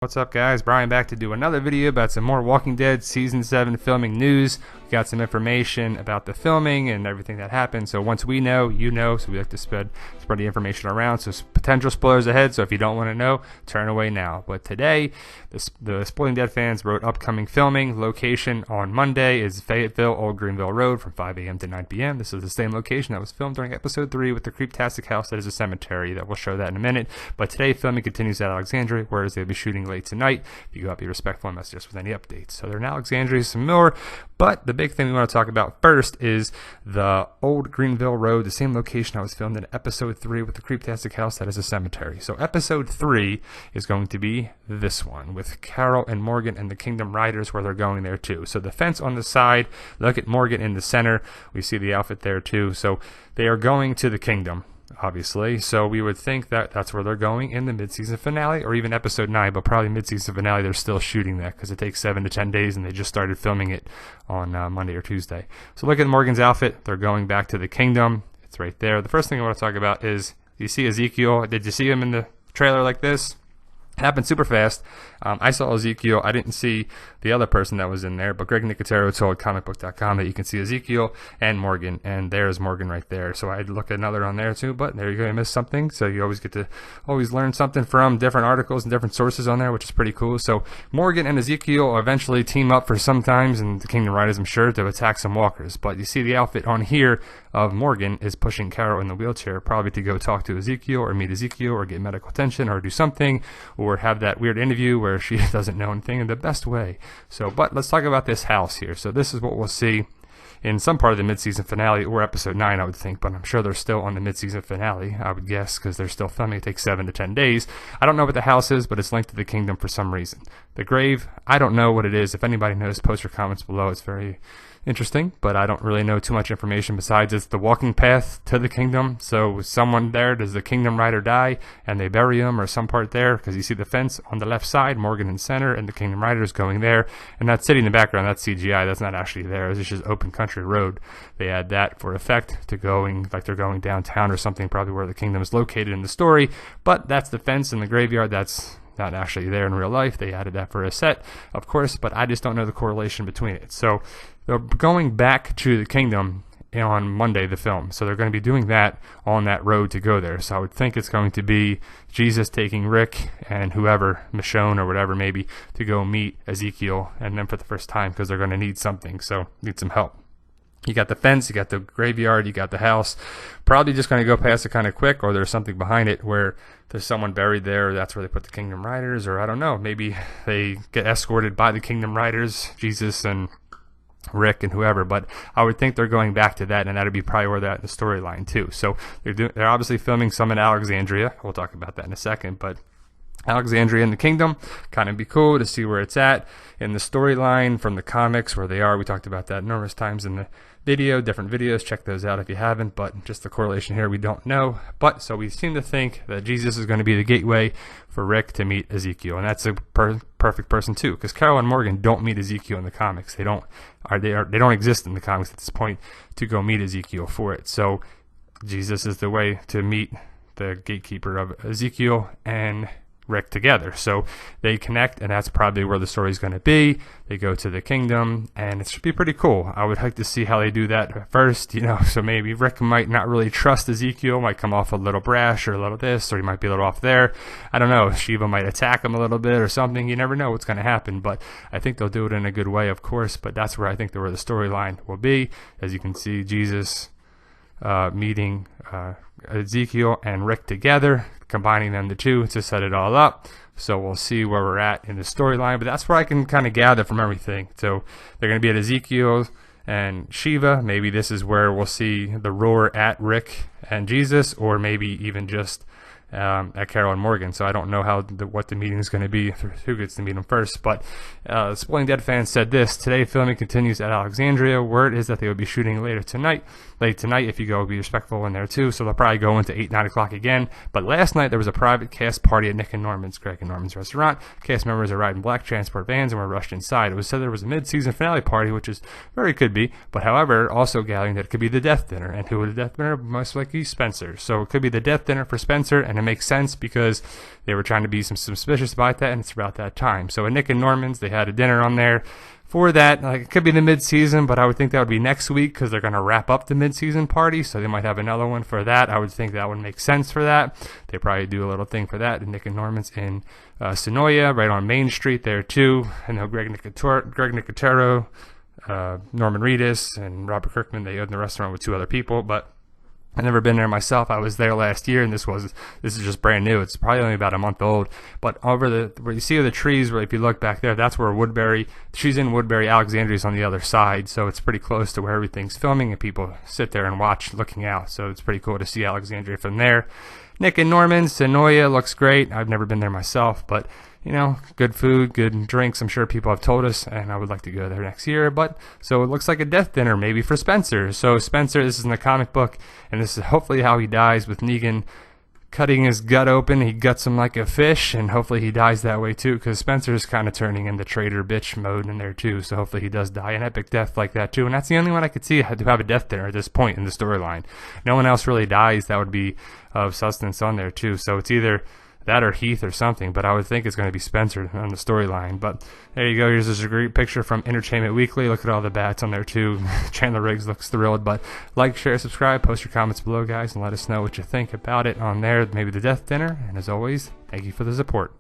What's up, guys? Brian back to do another video about some more Walking Dead Season 7 filming news. We got some information about the filming and everything that happened. So once we know, you know, so we like to spread the information around. So potential spoilers ahead, so if you don't want to know, turn away now. But today, the Spoiling Dead fans wrote upcoming filming. Location on Monday is Fayetteville, Old Greenville Road from 5 a.m. to 9 p.m. This is the same location that was filmed during Episode 3 with the Creeptastic house that is a cemetery. That we'll show that in a minute. But today, filming continues at Alexandria, whereas they'll be shooting late tonight. If you go out, be respectful and message us with any updates. So they're in Alexandria some more, but the big thing we want to talk about first is the Old Greenville Road, the same location that was filmed in Episode 3 with the Creeptastic house that is a cemetery. So Episode 3 is going to be this one with Carol and Morgan and the Kingdom Riders, where they're going there too. So the fence on the side, look at Morgan in the center. We see the outfit there too. So they are going to the Kingdom, obviously, so we would think that that's where they're going in the mid-season finale, or even Episode 9, but probably mid-season finale they're still shooting that because it takes 7 to 10 days and they just started filming it on Monday or Tuesday. So look at Morgan's outfit. They're going back to the Kingdom. It's right there. The first thing I want to talk about is, you see Ezekiel. Did you see him in the trailer like this? It happened super fast. I saw Ezekiel. I didn't see the other person that was in there, but Greg Nicotero told comicbook.com that you can see Ezekiel and Morgan, and there's Morgan right there. So I had to look at another on there too, but there you go, you missed something. So you always get to learn something from different articles and different sources on there, which is pretty cool. So Morgan and Ezekiel eventually team up for sometimes, and the Kingdom Riders, I'm sure, to attack some walkers. But you see the outfit on here of Morgan is pushing Carol in the wheelchair, probably to go talk to Ezekiel or meet Ezekiel or get medical attention or do something, or have that weird interview where she doesn't know anything in the best way. So, but let's talk about this house here. So this is what we'll see in some part of the mid-season finale, or Episode 9, I would think, but I'm sure they're still on the mid-season finale, I would guess, because they're still filming. It takes 7 to 10 days. I don't know what the house is, but it's linked to the Kingdom for some reason. The grave, I don't know what it is. If anybody knows, post your comments below. It's very interesting, but I don't really know too much information besides it's the walking path to the Kingdom. So someone there, does the Kingdom Rider die and they bury him, or some part there? Because you see the fence on the left side, Morgan in center, and the Kingdom Rider is going there. And that city in the background, that's CGI. That's not actually there. It's just open country road. They add that for effect to going like they're going downtown or something, probably where the Kingdom is located in the story. But that's the fence in the graveyard. That's not actually there in real life. They added that for a set, of course, but I just don't know the correlation between it. So they're going back to the Kingdom on Monday, the film. So they're going to be doing that on that road to go there. So I would think it's going to be Jesus taking Rick and whoever, Michonne or whatever, maybe, to go meet Ezekiel, and then for the first time, because they're going to need something, so need some help. You got the fence, you got the graveyard, you got the house. Probably just going to go past it kind of quick, or there's something behind it where there's someone buried there. That's where they put the Kingdom Riders, or I don't know. Maybe they get escorted by the Kingdom Riders, Jesus and Rick and whoever. But I would think they're going back to that, and that'd be probably where they're at in the storyline too. So they're obviously filming some in Alexandria. We'll talk about that in a second, but Alexandria in the Kingdom, kind of be cool to see where it's at in the storyline from the comics, where they are. We talked about that numerous times in the video, different videos. Check those out if you haven't, but just the correlation here, we don't know. But so we seem to think that Jesus is going to be the gateway for Rick to meet Ezekiel, and that's a perfect person too, because Carol and Morgan don't meet Ezekiel in the comics. They don't exist in the comics at this point to go meet Ezekiel for it. So Jesus is the way to meet the gatekeeper of Ezekiel and Rick together. So they connect, and that's probably where the story's going to be. They go to the Kingdom, and it should be pretty cool. I would like to see how they do that first, so maybe Rick might not really trust Ezekiel, might come off a little brash or a little this, or he might be a little off there. I don't know. Shiva might attack him a little bit or something. You never know what's going to happen, but I think they'll do it in a good way, of course. But that's where I think where the storyline will be. As you can see, Jesus meeting Ezekiel and Rick together, combining them the two to set it all up. So we'll see where we're at in the storyline, but that's where I can kind of gather from everything. So they're going to be at Ezekiel and Shiva. Maybe this is where we'll see the roar at Rick and Jesus, or maybe even just at Carol and Morgan. So I don't know what the meeting is going to be, who gets to meet them first. But Spoiling Dead fans said this: today filming continues at Alexandria. Word is that they will be shooting late tonight. If you go, be respectful in there too. So they'll probably go into 8, 9 o'clock again. But last night there was a private cast party at Nick and Norman's, Greg and Norman's restaurant. Cast members arrived in black transport vans and were rushed inside. It was said there was a mid-season finale party, which is very could be, but however, also gathering that it could be the death dinner. And who would the death dinner? Most likely Spencer. So it could be the death dinner for Spencer, and it makes sense because they were trying to be suspicious about that, and it's about that time. So at Nick and Norman's, they had a dinner on there for that. Like, it could be the mid-season, but I would think that would be next week because they're going to wrap up the mid-season party, so they might have another one for that. I would think that would make sense for that. They probably do a little thing for that. And Nick and Norman's in Sonoya, right on Main Street there too. I know Greg Nicotero, Norman Reedus, and Robert Kirkman, they own the restaurant with 2 other people, but I've never been there myself. I was there last year, and this is just brand new. It's probably only about a month old. But where you see the trees, where if you look back there, that's where Woodbury. She's in Woodbury. Alexandria's on the other side, so it's pretty close to where everything's filming, and people sit there and watch, looking out. So it's pretty cool to see Alexandria from there. Nick and Norman, Sonoya looks great. I've never been there myself, but good food, good drinks. I'm sure people have told us, and I would like to go there next year. But so it looks like a death dinner maybe for Spencer. So Spencer, this is in the comic book, and this is hopefully how he dies, with Negan cutting his gut open. He guts him like a fish, and hopefully he dies that way too, because Spencer's kind of turning into traitor bitch mode in there too. So hopefully he does die an epic death like that too. And that's the only one I could see to have a death dinner at this point in the storyline. No one else really dies that would be of substance on there too. So it's either that or Heath or something, but I would think it's going to be Spencer on the storyline. But there you go. Here's this great picture from Entertainment Weekly. Look at all the bats on there too. Chandler Riggs looks thrilled. But like, share, subscribe, post your comments below, guys, and let us know what you think about it on there. Maybe the death dinner. And as always, thank you for the support.